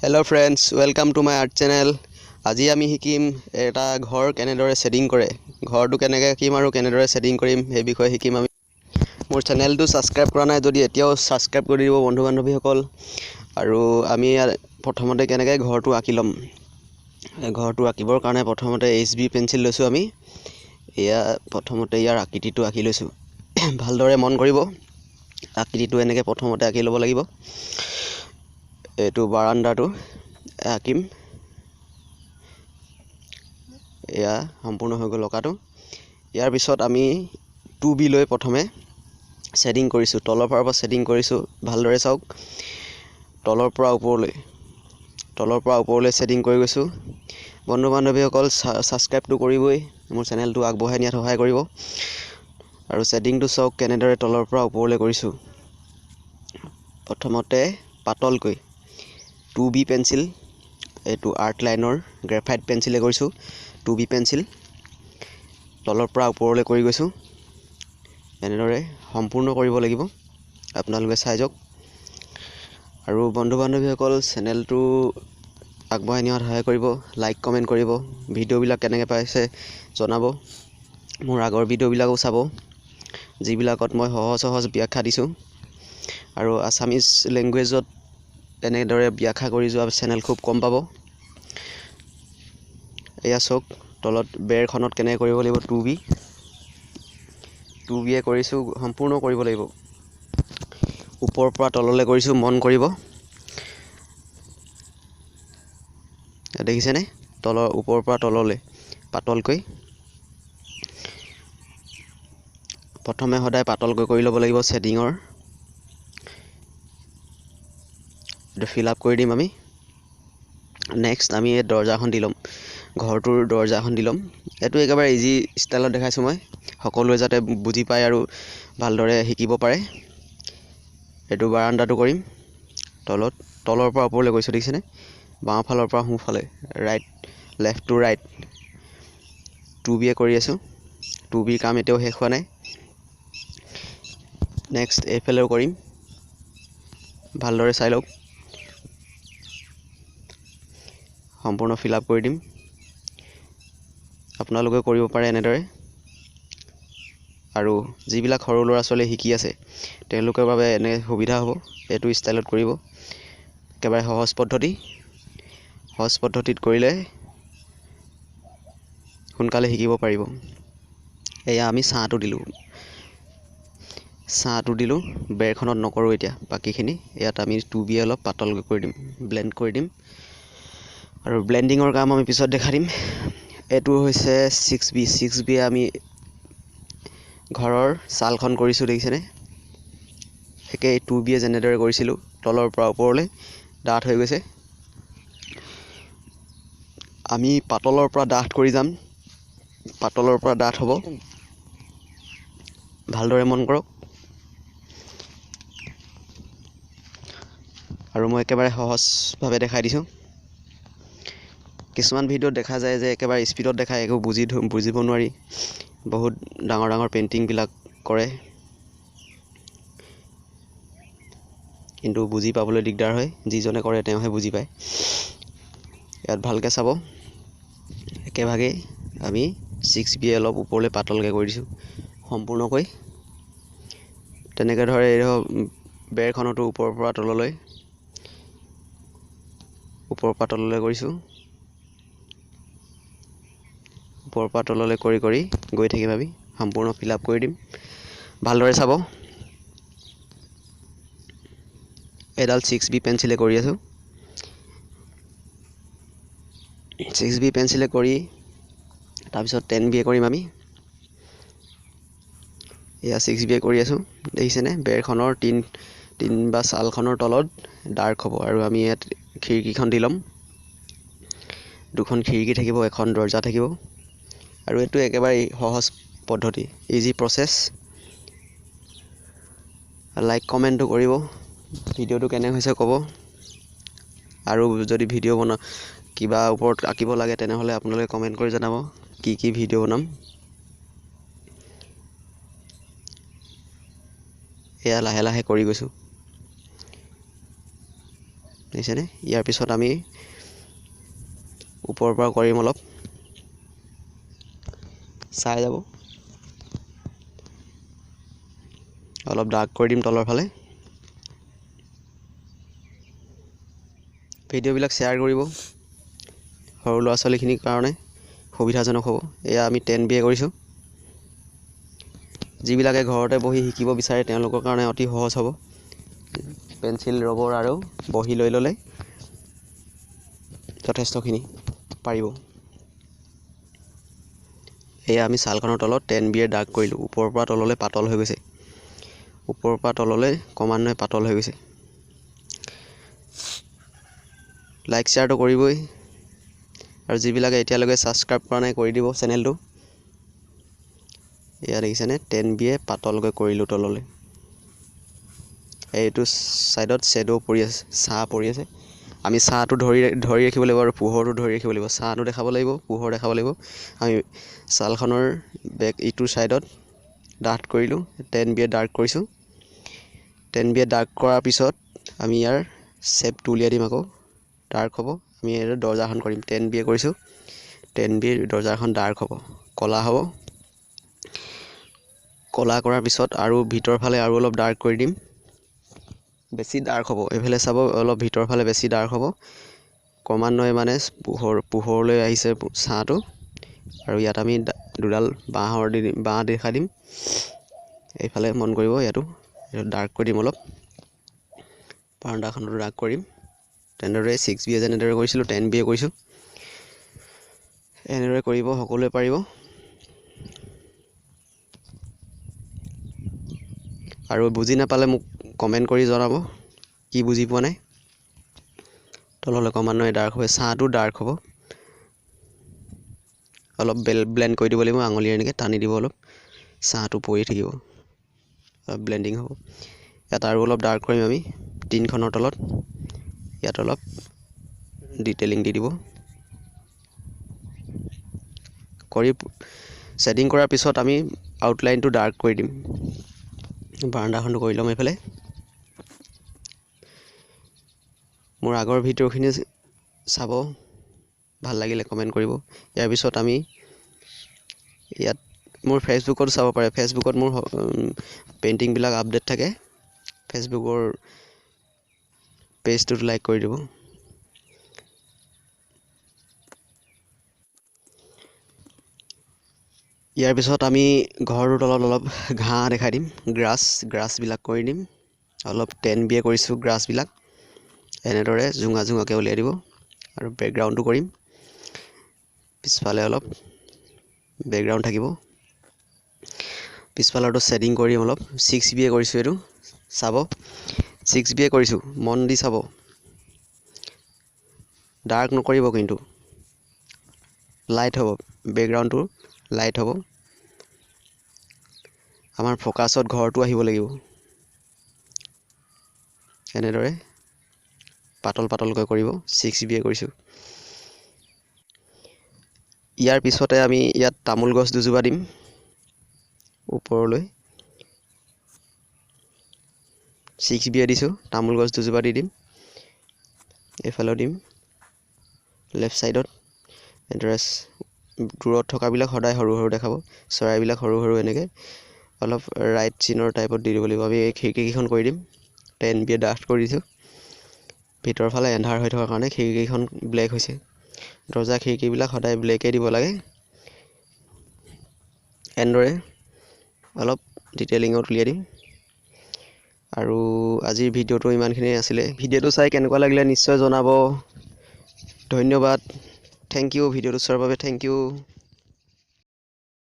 Hello friends, welcome to my art channel. আজি আমি শিকিম এটা ঘৰ কেনেদৰে সেটিং কৰে। ঘৰটো কেনেকৈ কিম আৰু কেনেদৰে সেটিং কৰিম এই বিষয়ে শিকিম আমি। মোৰ চেনেলটো সাবস্ক্ৰাইব কৰা নাই যদি এতিয়াও সাবস্ক্ৰাইব কৰি দিব বন্ধু বান্ধৱীসকল। আৰু আমি প্ৰথমতে কেনেকৈ ঘৰটো আঁকি ল'ম। ঘৰটো আঁকিবৰ কাৰণে প্ৰথমতে HB পেন্সিল লৈছোঁ আমি। এয়া প্ৰথমতে ইয়াৰ আকৃতিটো আঁকি লৈছোঁ। ভালদৰে মন কৰিব। আকৃতিটো এনেকৈ প্ৰথমতে আঁকি ল'ব লাগিব। এইটো বাৰান্দাটো আঁকিম। এয়া সম্পূৰ্ণ হৈ গ'ল অঁকাটো। ইয়াৰ পিছত আমি 2B লৈ প্ৰথমে সেটিং কৰিছোঁ। তলৰ পৰা সেটিং কৰিছোঁ। ভালদৰে চাওক। তলৰ পৰা ওপৰলৈ সেটিং কৰি গৈছোঁ। বন্ধু বান্ধৱীসকল সাবস্ক্ৰাইবটো কৰিবই। মোৰ চেনেলটো আগবঢ়াই নিয়াত সহায় কৰিব। আৰু সেটিংটো চাওক কেনেদৰে তলৰ পৰা ওপৰলৈ কৰিছোঁ। প্ৰথমতে পাতলকৈ 2B পেন্সিল, এইটো আৰ্ট লাইনৰ গ্ৰেফাইট পেন্সিলে কৰিছোঁ। 2B পেন্সিল তলৰ পৰা ওপৰলৈ কৰি গৈছোঁ। এনেদৰে সম্পূৰ্ণ কৰিব লাগিব। আপোনালোকে চাই যাওক। আৰু বন্ধু বান্ধৱীসকল চেনেলটো আগবঢ়াই নিয়াত সহায় কৰিব। লাইক কমেণ্ট কৰিব। ভিডিঅ'বিলাক কেনেকৈ পাইছে জনাব। মোৰ আগৰ ভিডিঅ'বিলাকো চাব, যিবিলাকত মই সহজ ব্যাখ্যা দিছোঁ। আৰু আছামিজ লেংগুৱেজত এনেদৰে ব্যাখ্যা কৰি যোৱা চেনেল খুব কম পাব। এয়া চাওক তলত বেৰখনত কেনেকৈ কৰিব লাগিব। 2B কৰিছোঁ, সম্পূৰ্ণ কৰিব লাগিব। ওপৰৰ পৰা তললৈ কৰিছোঁ, মন কৰিব। দেখিছেনে? ওপৰৰ পৰা তললৈ পাতলকৈ। প্ৰথমে সদায় পাতলকৈ কৰি ল'ব লাগিব। সেটিঙৰ এইটো ফিল আপ কৰি দিম আমি। নেক্সট আমি এই দৰজাখন দি ল'ম। ঘৰটোৰ দৰজাখন দি ল'ম। এইটো একেবাৰে ইজি ষ্টাইলত দেখাইছোঁ মই, সকলোৱে যাতে বুজি পায় আৰু ভালদৰে শিকিব পাৰে। এইটো বাৰান্দাটো কৰিম। তলৰ পৰা ওপৰলৈ গৈছোঁ, দেখিছেনে? বাওঁফালৰ পৰা সোঁফালে, লেফ্ট টু ৰাইট 2B কৰি আছোঁ। 2B কাম এতিয়াও শেষ হোৱা নাই। নেক্সট এইফালেও কৰিম। ভালদৰে চাই লওক। সম্পূৰ্ণ ফিল আপ কৰি দিম। আপোনালোকে কৰিব পাৰে এনেদৰে। আৰু যিবিলাক সৰু ল'ৰা ছোৱালী শিকি আছে তেওঁলোকৰ বাবে এনে সুবিধা হ'ব। এইটো ষ্টাইলত কৰিব। একেবাৰে সহজ পদ্ধতিত কৰিলে সোনকালে শিকিব পাৰিব। এয়া আমি ছাঁটো দিলোঁ। বেৰখনত নকৰোঁ এতিয়া বাকীখিনি। ইয়াত আমি 2B অলপ পাতলকৈ কৰি দিম, ব্লেণ্ড কৰি দিম। আৰু ব্লেণ্ডিঙৰ কাম আমি পিছত দেখাই দিম। এইটো হৈছে 6B আমি ঘৰৰ ছালখন কৰিছোঁ, দেখিছেনে? একেই 2B যেনেদৰে কৰিছিলোঁ তলৰ পৰা ওপৰলৈ ডাঠ হৈ গৈছে। আমি পাতলৰ পৰা ডাঠ কৰি যাম। পাতলৰ পৰা ডাঠ হ'ব। ভালদৰে মন কৰক। আৰু মই একেবাৰে সহজভাৱে দেখাই দিছোঁ। কিছুমান ভিডিঅ'ত দেখা যায় যে একেবাৰে স্পীডত দেখায়, একো বুজিব নোৱাৰি। বহুত ডাঙৰ পেইণ্টিংবিলাক কৰে, কিন্তু বুজি পাবলৈ দিগদাৰ হয়। যিজনে কৰে তেওঁহে বুজি পায়। ইয়াত ভালকৈ চাব। একেভাগেই আমি 6B অলপ ওপৰলৈ পাতলকৈ কৰি দিছোঁ সম্পূৰ্ণকৈ। তেনেকৈ ধৰে বেৰখনতো ওপৰৰ পৰা তললৈ কৰিছোঁ। ওপৰৰ পৰা তললৈ কৰি গৈ থাকিম আমি। সম্পূৰ্ণ ফিল আপ কৰি দিম। ভালদৰে চাব। এডাল 6B পেন্সিলে কৰি আছোঁ। 6B পেন্সিলে কৰি তাৰপিছত 10B কৰিম আমি। এয়া 6B কৰি আছোঁ, দেখিছেনে? বেৰখনৰ টিন বা ছালখনৰ তলত ডাৰ্ক হ'ব। আৰু আমি ইয়াত খিৰিকীখন দি ল'ম। 2খন খিৰিকী থাকিব, এখন দৰজা থাকিব। আৰু এইটো একেবাৰে সহজ পদ্ধতি, ইজি প্ৰচেছ। লাইক কমেণ্টটো কৰিব। ভিডিঅ'টো কেনে হৈছে ক'ব। আৰু যদি ভিডিঅ' কিবা ওপৰত আঁকিব লাগে তেনেহ'লে আপোনালোকে কমেণ্ট কৰি জনাব কি ভিডিঅ' বনাম। এয়া লাহে কৰি গৈছোঁ। দেখিছেনে ইয়াৰ পিছত আমি ওপৰৰ পৰা কৰিম অলপ চাই যাব অলপ ডাৰ্ক কৰি দিম তলৰ ফালে ভিডিঅ'বিলাক শ্বেয়াৰ কৰিব সৰু ল'ৰা ছোৱালীখিনিৰ কাৰণে সুবিধাজনক হ'ব এয়া আমি 10B কৰিছোঁ যিবিলাকে ঘৰতে বহি শিকিব বিচাৰে তেওঁলোকৰ কাৰণে অতি সহজ হ'ব পেঞ্চিল ৰবৰ আৰু বহি লৈ ল'লে যথেষ্টখিনি পাৰিব এয়া আমি ছালখনৰ তলত 10B ডাৰ্ক কৰিলোঁ ওপৰৰ পৰা তললৈ পাতল হৈ গৈছে ওপৰৰ পৰা তললৈ ক্ৰমান্বয়ে পাতল হৈ গৈছে লাইক শ্বেয়াৰটো কৰিবই আৰু যিবিলাকে এতিয়ালৈকে ছাবস্ক্ৰাইব কৰা নাই কৰি দিব চেনেলটো এয়া দেখিছেনে 10B পাতলকৈ কৰিলোঁ তললৈ এইটো সাইডত শ্যাডো পৰি আছে ছাঁ পৰি আছে আমি ছাঁটো ধৰি ৰাখিব লাগিব আৰু পোহৰটো ধৰি ৰাখিব লাগিব ছাঁটো দেখাব লাগিব পোহৰ দেখাব লাগিব আমি ছালখনৰ বেক ইটো সাইডত ডাৰ্ক কৰিলোঁ 10B ডাৰ্ক কৰিছোঁ 10B ডাৰ্ক কৰাৰ পিছত আমি ইয়াৰ শেপটো উলিয়াই দিম আকৌ ডাৰ্ক হ'ব আমি এই দৰজাখন কৰিম 10B কৰিছোঁ 10B দৰজাখন ডাৰ্ক হ'ব কলা হ'ব কলা কৰাৰ পিছত আৰু ভিতৰ ফালে আৰু অলপ ডাৰ্ক কৰি দিম বেছি ডাৰ্ক হ'ব এফালে চাব অলপ ভিতৰ ফালে বেছি ডাৰ্ক হ'ব ক্ৰমান্বয়ে মানে পোহৰলৈ আহিছে ছাঁটো আৰু ইয়াত আমি দুডাল বাঁহ দেখাই দিম এইফালে মন কৰিব ইয়াতো ডাৰ্ক কৰি দিম অলপ বাৰান্দাখনতো ডাৰ্ক কৰিম তেনেদৰে 6B যেনেদৰে কৰিছিলোঁ 10B কৰিছোঁ এনেদৰে কৰিব সকলোৱে পাৰিব আৰু বুজি নাপালে মোক কমেণ্ট কৰি জনাব কি বুজি পোৱা নাই তললৈ ক্ৰমান্বয়ে ডাৰ্ক হৈ ছাঁটো ডাৰ্ক হ'ব অলপ ব্লেণ্ড কৰি দিব লাগিব আঙুলিৰে এনেকৈ টানি দিব অলপ ছাঁটো পৰি থাকিব ব্লেণ্ডিং হ'ব ইয়াত আৰু অলপ ডাৰ্ক কৰিম আমি টিনখনৰ তলত ইয়াত অলপ ডিটেইলিং দি দিব কৰি ছেটিং কৰাৰ পিছত আমি আউটলাইনটো ডাৰ্ক কৰি দিম বাৰান্দাখনটো কৰি ল'ম এইফালে মোৰ আগৰ ভিডিঅ'খিনি চাব ভাল লাগিলে কমেণ্ট কৰিব ইয়াৰ পিছত আমি ইয়াত মোৰ ফেচবুকতো চাব পাৰে ফেচবুকত মোৰ পেইণ্টিংবিলাক আপডেট থাকে ফেচবুকৰ পেজটোত লাইক কৰি দিব ইয়াৰ পিছত আমি ঘৰটোৰ তলত অলপ ঘাঁহ দেখাই দিম গ্ৰাছবিলাক কৰি দিম অলপ 10B কৰিছোঁ গ্ৰাছবিলাক এনেদৰে জোঙাকৈ উলিয়াই দিব আৰু বেকগ্ৰাউণ্ডটো কৰিম পিছফালে অলপ বেকগ্ৰাউণ্ড থাকিব পিছফালৰটো ছেটিং কৰিম অলপ 6B কৰিছোঁ এইটো চাব 6B কৰিছোঁ মন দি চাব ডাৰ্ক নকৰিব কিন্তু লাইট হ'ব বেকগ্ৰাউণ্ডটো লাইট হ'ব আমাৰ ফ'কাছত ঘৰটো আহিব লাগিব এনেদৰে পাতলকৈ কৰিব 6B কৰিছোঁ ইয়াৰ পিছতে আমি ইয়াত তামোল গছ দুজোপা দিম ওপৰলৈ 6B দিছোঁ তামোল গছ দুজোপা দি দিম এইফালেও দিম লেফ্ট ছাইডত এড্ৰেছ দূৰত থকাবিলাক সদায় সৰু দেখাব চৰাইবিলাক সৰু এনেকৈ অলপ ৰাইট চিনৰ টাইপত দি দিব লাগিব আমি এই খিৰিকীকেইখন কৰি দিম 10B ডাৰ্ক কৰি দিছোঁ ভিতৰৰ ফালে এন্ধাৰ হৈ থকাৰ কাৰণে খিৰিকীকেইখন ব্লেক হৈছে দৰ্জা খিৰিকীবিলাক সদায় ব্লেকেই দিব লাগে এনেদৰে অলপ ডিটেইলিঙত উলিয়াই দিম আৰু আজিৰ ভিডিঅ'টো ইমানখিনিয়ে আছিলে ভিডিঅ'টো চাই কেনেকুৱা লাগিলে নিশ্চয় জনাব ধন্যবাদ থেংক ইউ ভিডিঅ'টো চোৱাৰ বাবে থেংক ইউ